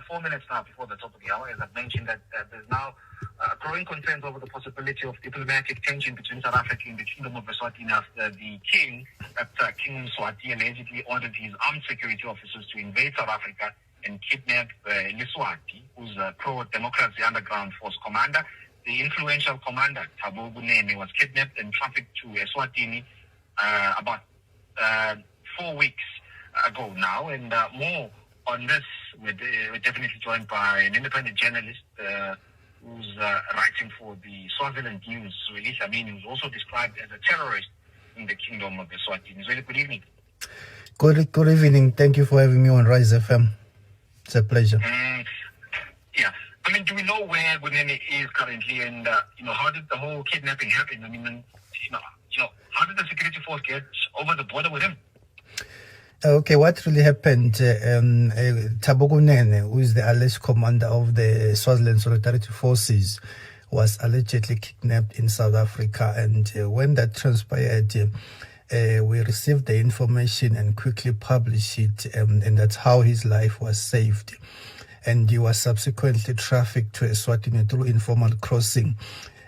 4 minutes now before the top of the hour. As I've mentioned, that there's now growing concerns over the possibility of diplomatic tension between South Africa and the Kingdom of Eswatini after the king, King Mswati, allegedly ordered his armed security officers to invade South Africa and kidnap Liswati, who's a pro-democracy underground force commander. The influential commander, Thabo Kunene, was kidnapped and trafficked to Eswatini about 4 weeks ago now. And more on this, we're definitely joined by an independent journalist who's writing for the Swaziland News, Zweli Dlamini, who's also described as a terrorist in the Kingdom of Eswatini. Zweli, good evening. Good evening. Thank you for having me on Rise FM. It's a pleasure. Yeah. I mean, do we know where Kunene is currently, and how did the whole kidnapping happen? I mean, how did the security force get over the border with him? Okay, what really happened? Thabo Kunene, who is the alleged commander of the Swaziland Solidarity Forces, was allegedly kidnapped in South Africa, and when that transpired, we received the information and quickly published it, and that's how his life was saved. And he was subsequently trafficked to Eswatini through informal crossing.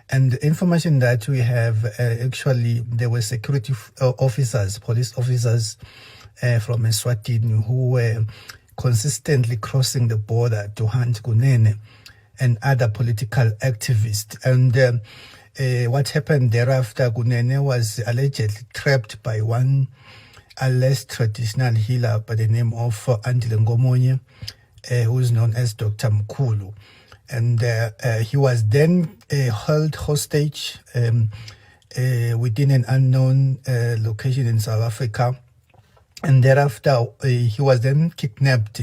And the information that we have, actually, there were security officers, police officers from Eswatini who were consistently crossing the border to hunt Kunene and other political activists. And what happened thereafter, Kunene was allegedly trapped by one alleged traditional healer by the name of Andile Ngomonye, who is known as Dr. Mkulu. And he was then held hostage within an unknown location in South Africa. And thereafter, he was then kidnapped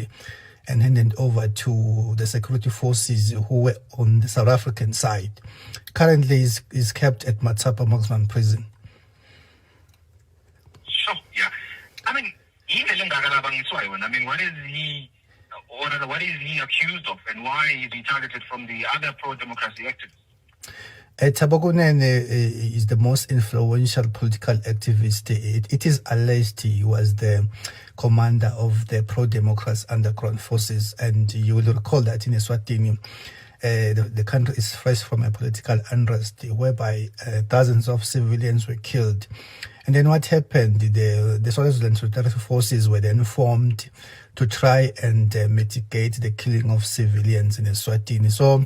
and handed over to the security forces who were on the South African side. Currently, is kept at Matsapa Maximum Prison. Sure, yeah. I mean, what is he... Or what is he accused of, and why is he targeted from the other pro-democracy activists? Thabo Kunene is the most influential political activist. It is alleged he was the commander of the pro-democracy underground forces, and you will recall that in Eswatini, the country is fresh from a political unrest whereby thousands of civilians were killed. And then what happened, the Swaziland Solidarity Forces were then formed to try and mitigate the killing of civilians in Eswatini. So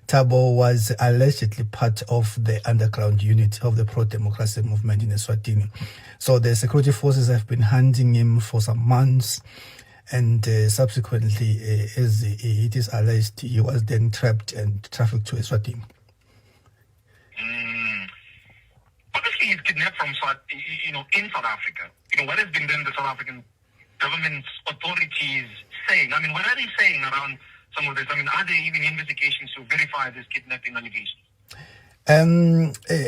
Thabo was allegedly part of the underground unit of the pro-democracy movement in Eswatini. So the security forces have been hunting him for some months, and subsequently, as it is alleged, he was then trapped and trafficked to Eswatini. Obviously, he's kidnapped from in South Africa. What has been then the South African government's authorities saying? I mean, what are they saying around some of this? I mean, are there even investigations to verify this kidnapping allegation?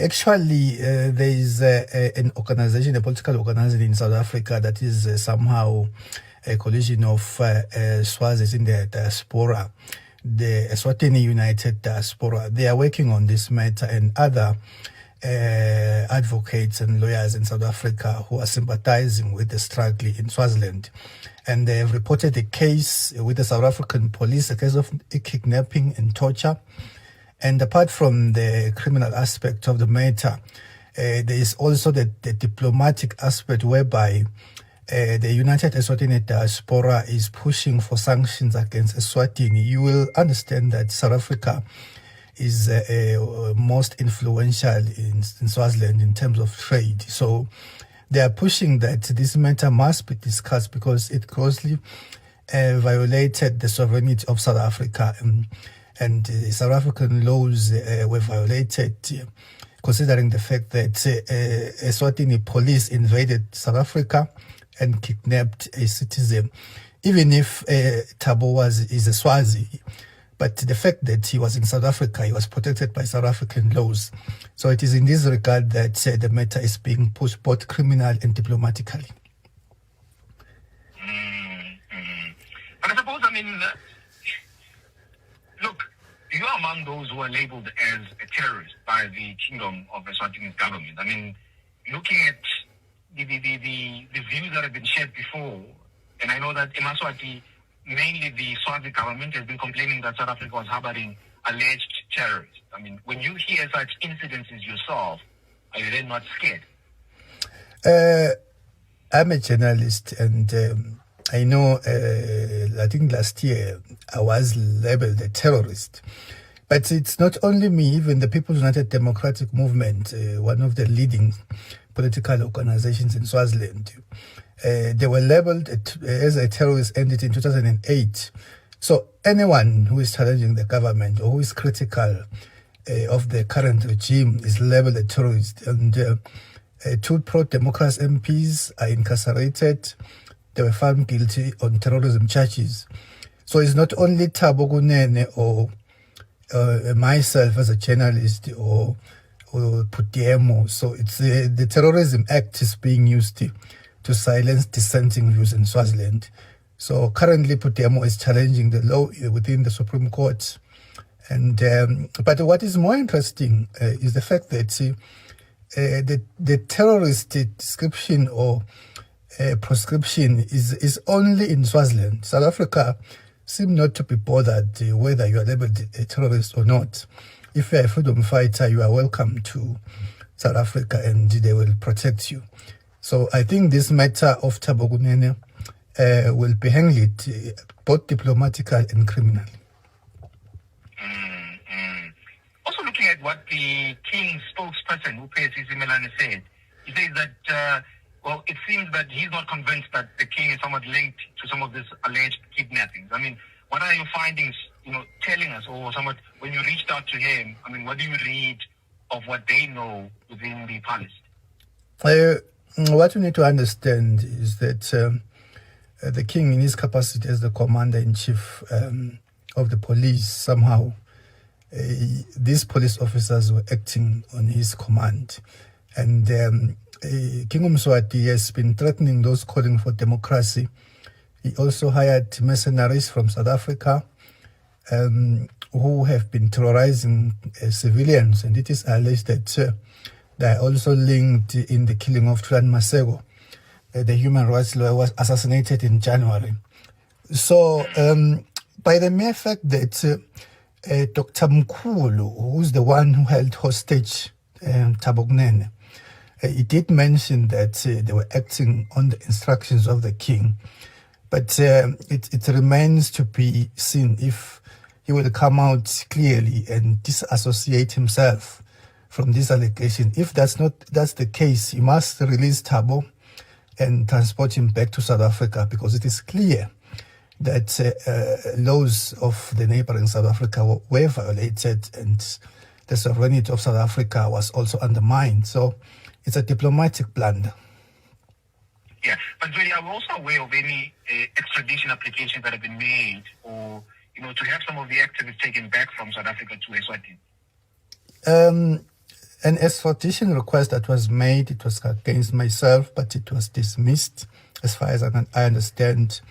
Actually, there is an organization, a political organization in South Africa that is somehow a coalition of Swazis in the diaspora, the Eswatini United Diaspora. They are working on this matter, and other advocates and lawyers in South Africa who are sympathizing with the struggle in Swaziland. And they have reported a case with the South African police, a case of kidnapping and torture. And apart from the criminal aspect of the matter, there is also the diplomatic aspect whereby the United Eswatini Diaspora is pushing for sanctions against Eswatini. You will understand that South Africa is most influential in Swaziland in terms of trade. So they are pushing that this matter must be discussed because it grossly violated the sovereignty of South Africa. And South African laws were violated, considering the fact that Eswatini police invaded South Africa and kidnapped a citizen. Even if Thabo is a Swazi, but the fact that he was in South Africa, he was protected by South African laws. So it is in this regard that the matter is being pushed both criminal and diplomatically. But I suppose, look, you are among those who are labeled as a terrorist by the Kingdom of Eswatini's government. I mean, looking at the views that have been shared before, and I know that Eswatini mainly the Swazi government has been complaining that South Africa was harboring alleged terrorists. I mean, when you hear such incidences yourself, are you then not scared? I'm a journalist, and I know, I think last year I was labeled a terrorist. But it's not only me, even the People's United Democratic Movement, one of the leading political organizations in Swaziland, they were labeled as a terrorist entity in 2008. So anyone who is challenging the government or who is critical of the current regime is labeled a terrorist. And 2 pro-democracy MPs are incarcerated. They were found guilty on terrorism charges. So it's not only Thabo Kunene or myself as a journalist or Putiemo. So it's the Terrorism Act is being used to silence dissenting views in Swaziland. So currently Putiemo is challenging the law within the Supreme Court. And but what is more interesting is the fact that the terrorist description or proscription is only in Swaziland. South Africa seem not to be bothered whether you are labeled a terrorist or not. If you are a freedom fighter, you are welcome to South Africa and they will protect you. So I think this matter of Thabo Kunene will be handled both diplomatically and criminally. Also looking at what the King's spokesperson, Upesi Simelane, said, he says that, well, it seems that he's not convinced that the King is somewhat linked to some of these alleged kidnappings. I mean, what are your findings, telling us, or somewhat, when you reached out to him, I mean, what do you read of what they know within the palace? What you need to understand is that the King, in his capacity as the commander-in-chief of the police, somehow, these police officers were acting on his command. And King Mswati has been threatening those calling for democracy. He also hired mercenaries from South Africa who have been terrorizing civilians. And it is alleged that they are also linked in the killing of Tran Masego. The human rights lawyer was assassinated in January. So by the mere fact that Dr. Mkhulu, who's the one who held hostage Thabo Kunene, he did mention that they were acting on the instructions of the King. But it remains to be seen if he will come out clearly and disassociate himself from this allegation. If that's the case, he must release Thabo and transport him back to South Africa, because it is clear that laws of the neighboring South Africa were violated and the sovereignty of South Africa was also undermined. So it's a diplomatic blunder. Yeah, but really, are we also aware of any extradition applications that have been made, or to have some of the activists taken back from South Africa to Eswatini? An extradition request that was made, it was against myself, but it was dismissed, as far as I understand.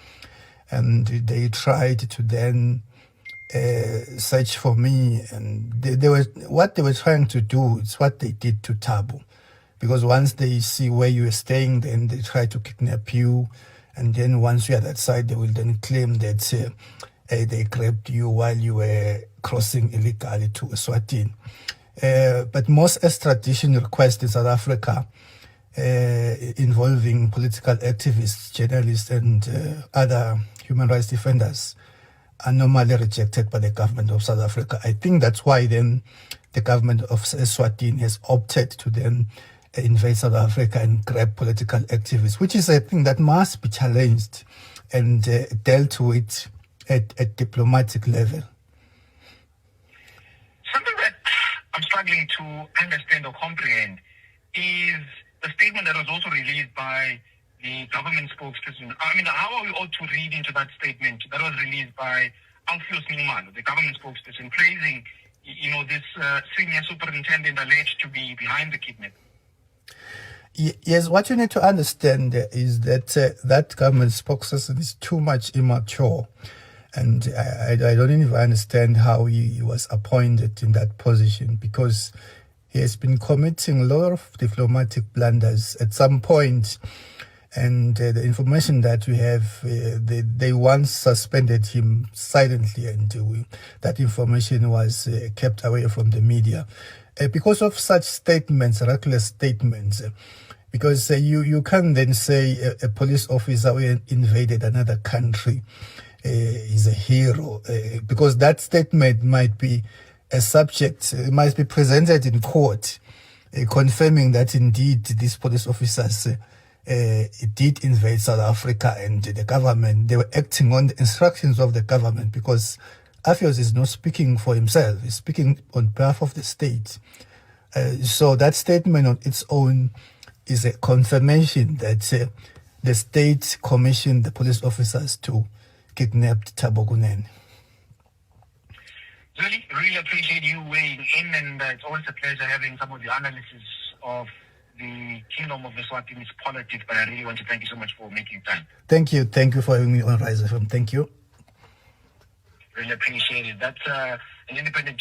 And they tried to then search for me, and what they were trying to do is what they did to Thabo. Because once they see where you are staying, then they try to kidnap you. And then once you are that side, they will then claim that they grabbed you while you were crossing illegally to Eswatini. But most extradition requests in South Africa involving political activists, journalists, and other human rights defenders are normally rejected by the government of South Africa. I think that's why then the government of Eswatini has opted to then invade South Africa and grab political activists, which is a thing that must be challenged and dealt with at diplomatic level. Something that I'm struggling to understand or comprehend is the statement that was also released by the government spokesperson. I mean, how are we all to read into that statement that was released by Alpheus Minimalo, the government spokesperson, praising, this senior superintendent alleged to be behind the kidnapping? Yes, what you need to understand is that that government spokesperson is too much immature. And I don't even understand how he was appointed in that position, because he has been committing a lot of diplomatic blunders. At some point, And the information that we have, they once suspended him silently, and that information was kept away from the media. Because of such statements, reckless statements, because you can't then say a police officer who invaded another country is a hero, because that statement might be a subject, it might be presented in court, confirming that indeed these police officers did invade South Africa, and the government, they were acting on the instructions of the government, because Afios is not speaking for himself, he's speaking on behalf of the state. So that statement on its own is a confirmation that the state commissioned the police officers to kidnap Thabo Kunene. Really appreciate you weighing in, and it's always a pleasure having some of the analysis of the Kingdom of Eswatini's politics, but I really want to thank you so much for making time. Thank you for having me on Rise FM. Thank you. Really appreciate it. That's an independent